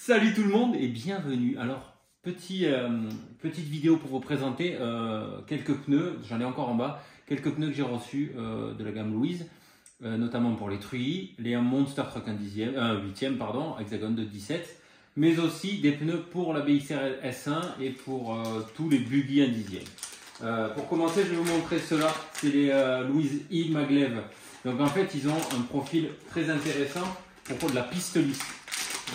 Salut tout le monde et bienvenue. Alors, petite vidéo pour vous présenter quelques pneus, j'en ai encore en bas, quelques pneus que j'ai reçus de la gamme Louise, notamment pour les Trulli, les Monster Truck 8e, pardon, Hexagon de 17, mais aussi des pneus pour la BXR S1 et pour tous les buggy 1/10e. Pour commencer, je vais vous montrer cela, c'est les Louise E Maglev. Donc en fait, ils ont un profil très intéressant pour de la piste lisse.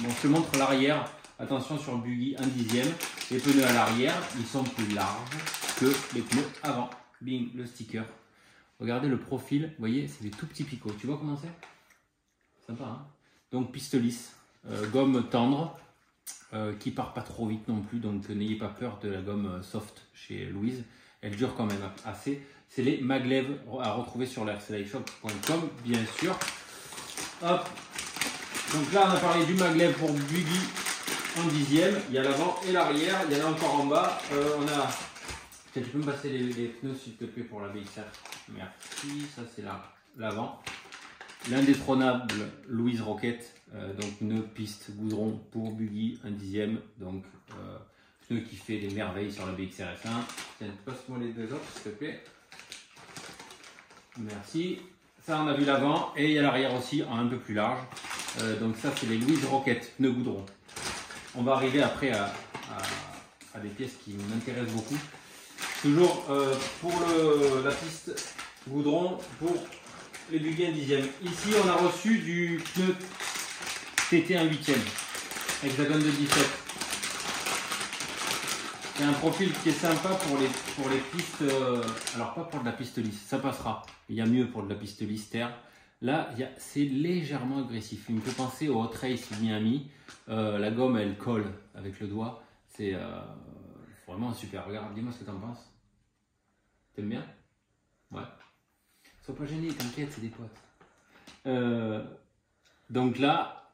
Donc je te montre l'arrière. Attention sur le buggy 1/10e. Les pneus à l'arrière, ils sont plus larges que les pneus avant. Bing, le sticker. Regardez le profil. Vous voyez, c'est des tout petits picots. Tu vois comment c'est? Sympa, hein? Donc piste lisse, gomme tendre, qui part pas trop vite non plus. Donc n'ayez pas peur de la gomme soft chez Louise. Elle dure quand même assez. C'est les Maglev à retrouver sur rclifeshop.com, bien sûr. Hop. Donc là, on a parlé du Maglev pour buggy en 10e. Il y a l'avant et l'arrière. Il y en a encore en bas. On a. Tu peux me passer les pneus s'il te plaît pour la BXR. Merci. Ça c'est l'avant. L'indétrônable Louise Rocket. Donc pneu piste goudron pour buggy 1/10e. Donc pneu qui fait des merveilles sur la BXR S1. Tiens, passe-moi les deux autres s'il te plaît. Merci. Ça, on a vu l'avant et il y a l'arrière aussi un peu plus large. Donc ça, c'est les Louise Rocket, pneus goudron. On va arriver après à des pièces qui m'intéressent beaucoup. Toujours pour la piste goudron, pour les buggy 1/10e. Ici, on a reçu du pneu TT 1/8e, Hexagon de 17. C'est un profil qui est sympa pour les pistes, alors pas pour de la piste lisse, ça passera. Il y a mieux pour de la piste lisse terre. Là, c'est légèrement agressif. Il me fait penser au Hot Race Miami. La gomme, elle colle avec le doigt. C'est vraiment super. Regarde, dis-moi ce que tu en penses. T'aimes bien? Ouais. Sois pas gêné, t'inquiète, c'est des potes. Donc là,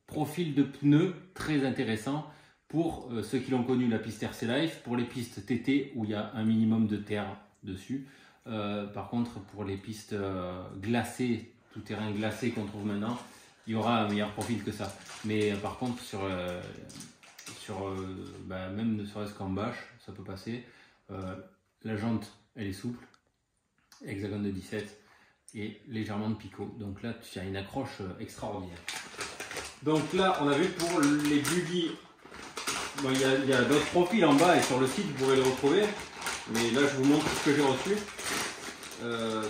profil de pneu très intéressant pour ceux qui l'ont connu, la piste RC Life. Pour les pistes TT où il y a un minimum de terre dessus. Par contre, pour les pistes glacées, tout terrain glacé qu'on trouve maintenant, il y aura un meilleur profil que ça. Mais par contre, même ne serait-ce qu'en bâche, ça peut passer. La jante, elle est souple, Hexagon de 17 et légèrement de picot. Donc là, tu as une accroche extraordinaire. Donc là, on a vu pour les buggy, bon, il y a d'autres profils en bas et sur le site, vous pourrez les retrouver. Mais là, je vous montre ce que j'ai reçu.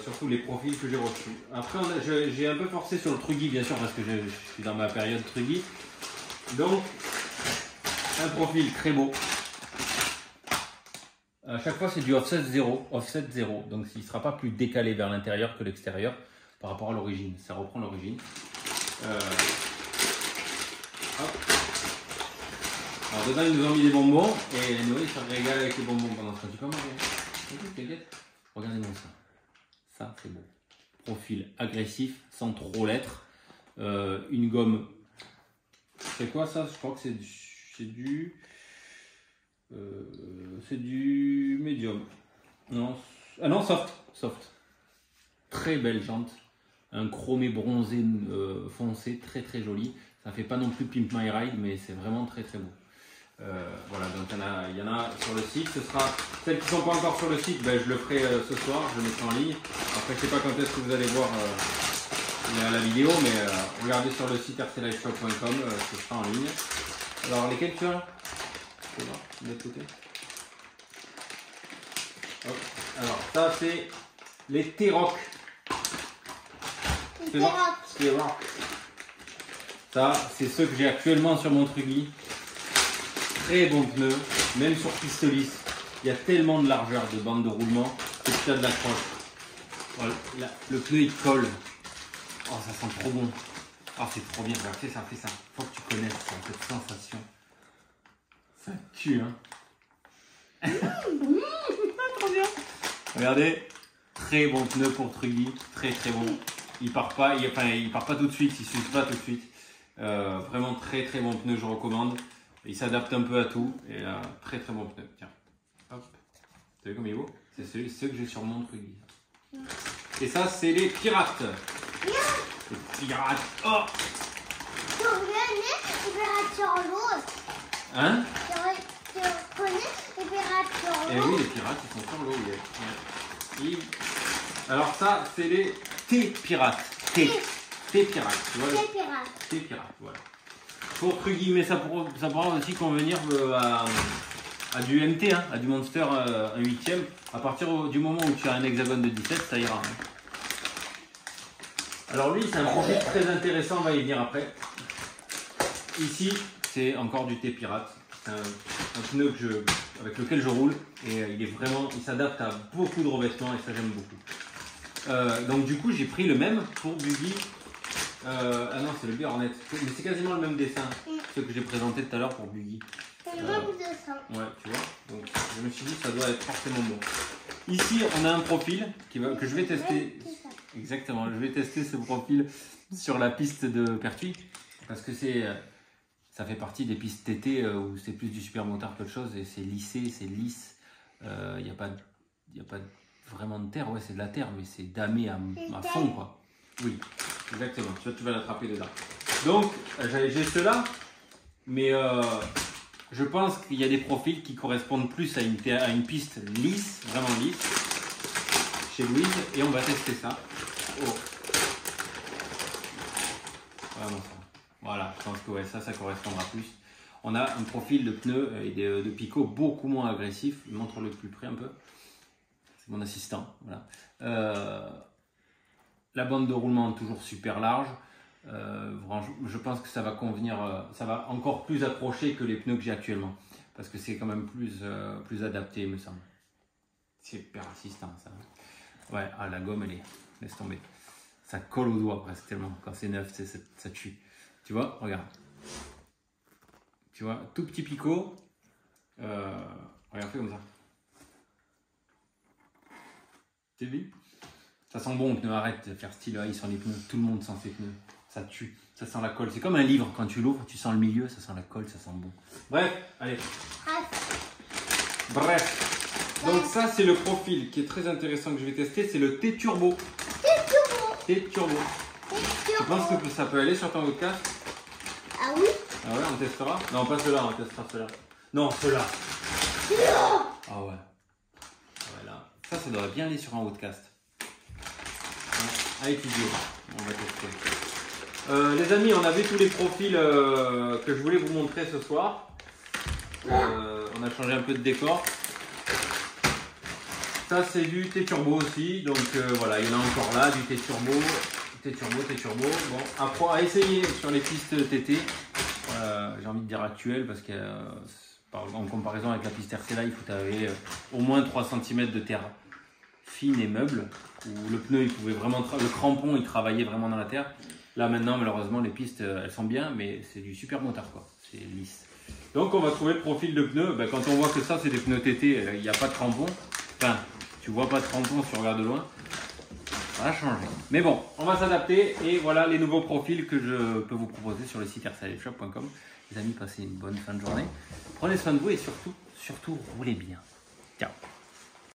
Surtout les profils que j'ai reçus. Après, j'ai un peu forcé sur le Truggy, bien sûr, parce que je suis dans ma période Truggy. Donc, un profil très beau. À chaque fois, c'est du offset 0. Donc, il ne sera pas plus décalé vers l'intérieur que l'extérieur par rapport à l'origine. Ça reprend l'origine. Alors, dedans, ils nous ont mis des bonbons. Et Noé, ça régale avec les bonbons pendant ce temps. Tu peux manger? Regardez-moi ça. Ça, c'est beau. Profil agressif, sans trop l'être. Une gomme. C'est quoi ça? Je crois que c'est du médium. Non. Ah non, soft. Très belle jante. Un chromé bronzé foncé, très très joli. Ça fait pas non plus Pimp My Ride, mais c'est vraiment très très beau. Voilà, donc il y en a sur le site. Ce sera celles qui ne sont pas encore sur le site, ben, je le ferai ce soir, je le mettrai en ligne. Après, je sais pas quand est-ce que vous allez voir la vidéo, mais regardez sur le site rclifeshop.com, ce sera en ligne. Alors, lesquels tu as? De l'autre côté. Hop. Alors, ça c'est les T-Rock. T-Rock. Ça, c'est ceux que j'ai actuellement sur mon Truggy. Très bon pneu, même sur piste lisse. Il y a tellement de largeur de bande de roulement que tu as de l'accroche. Voilà, le pneu il colle. Oh, ça sent trop bon. Oh, c'est trop bien. Fais ça. Faut que tu connaisses cette sensation. Ça tue, hein. Trop bien. Regardez, très bon pneu pour Truggy, très très bon. Il part pas, il part pas tout de suite, il s'use pas tout de suite. Vraiment très très bon pneu, je recommande. Il s'adapte un peu à tout et très très bon pneu. Tiens, hop, vous vu comme il est beau? C'est ceux que j'ai sur mon Truggy. Et ça, c'est les pirates. Les pirates. Oh! sur l'eau. Hein? Tu connais les pirates sur l'eau? Eh oui, les pirates, ils sont sur l'eau. Ouais. Alors ça, c'est les T-pirates. T-pirates, tu vois? T-pirates, voilà. Pour Trugy, mais ça pourra aussi convenir à du MT, hein, à du Monster 1/8. À partir du moment où tu as un hexagone de 17, ça ira. Hein. Alors lui, c'est un profil très intéressant, on va y venir après. Ici, c'est encore du T-pirate. C'est un pneu avec lequel je roule et il s'adapte à beaucoup de revêtements et ça j'aime beaucoup. Donc du coup, j'ai pris le même pour Buggy. Ah non, c'est le Hornet, mais c'est quasiment le même dessin, ce que j'ai présenté tout à l'heure pour Buggy. C'est le même dessin. Ouais, tu vois. Donc je me suis dit que ça doit être forcément bon. Ici, on a un profil que je vais tester. Exactement, je vais tester ce profil sur la piste de Pertuis parce que ça fait partie des pistes TT où c'est plus du super motard que autre chose et c'est lissé, c'est lisse. Il n'y a pas vraiment de terre, ouais, c'est de la terre, mais c'est damé à fond, quoi. Oui, exactement, tu vas l'attraper dedans. Donc, j'ai ceux-là, mais je pense qu'il y a des profils qui correspondent plus à une piste lisse, vraiment lisse, chez Louise, et on va tester ça. Oh. Vraiment ça. Voilà, je pense que ouais, ça correspondra plus. On a un profil de pneus et de picots beaucoup moins agressif. Montre-le plus près un peu. C'est mon assistant. Voilà. La bande de roulement toujours super large. Je pense que ça va convenir, ça va encore plus accrocher que les pneus que j'ai actuellement. Parce que c'est quand même plus adapté, il me semble. C'est hyper assistant ça. Ouais, ah, la gomme elle est, laisse tomber. Ça colle au doigt presque tellement. Quand c'est neuf, ça tue. Tu vois, regarde. Tu vois, tout petit picot. Regarde, fais comme ça. T'as vu? Ça sent bon, pneu, arrête de faire style, ils sont les pneus. Tout le monde sent ces pneus. Ça tue, ça sent la colle. C'est comme un livre, quand tu l'ouvres, tu sens le milieu, ça sent la colle, ça sent bon. Bref, allez. Bref. Donc ça, c'est le profil qui est très intéressant que je vais tester. C'est le T-Turbo. T-Turbo. Tu penses que ça peut aller sur ton podcast? Ah oui? Ah ouais, on testera? Non, pas cela, on testera cela. Non, cela. Ah ouais. Voilà. Ça doit bien aller sur un podcast. À étudier. On va tester. Les amis, on a vu tous les profils que je voulais vous montrer ce soir. On a changé un peu de décor. Ça, c'est du T-Turbo aussi. Donc voilà, il y en a encore là, du T-Turbo. T-Turbo. Bon, à essayer sur les pistes TT. J'ai envie de dire actuelles parce que en comparaison avec la piste RC Life où tu avais au moins 3 cm de terre fine et meuble, où le pneu il pouvait vraiment le crampon il travaillait vraiment dans la terre. Là maintenant malheureusement les pistes elles sont bien mais c'est du super motard quoi, c'est lisse. Donc on va trouver le profil de pneu. Quand on voit que ça c'est des pneus TT, il n'y a pas de crampon. Enfin, tu vois pas de crampon si tu regardes de loin. Ça va changer. Mais bon, on va s'adapter et voilà les nouveaux profils que je peux vous proposer sur le site rclfshop.com. Les amis, passez une bonne fin de journée. Prenez soin de vous et surtout, roulez bien. Ciao.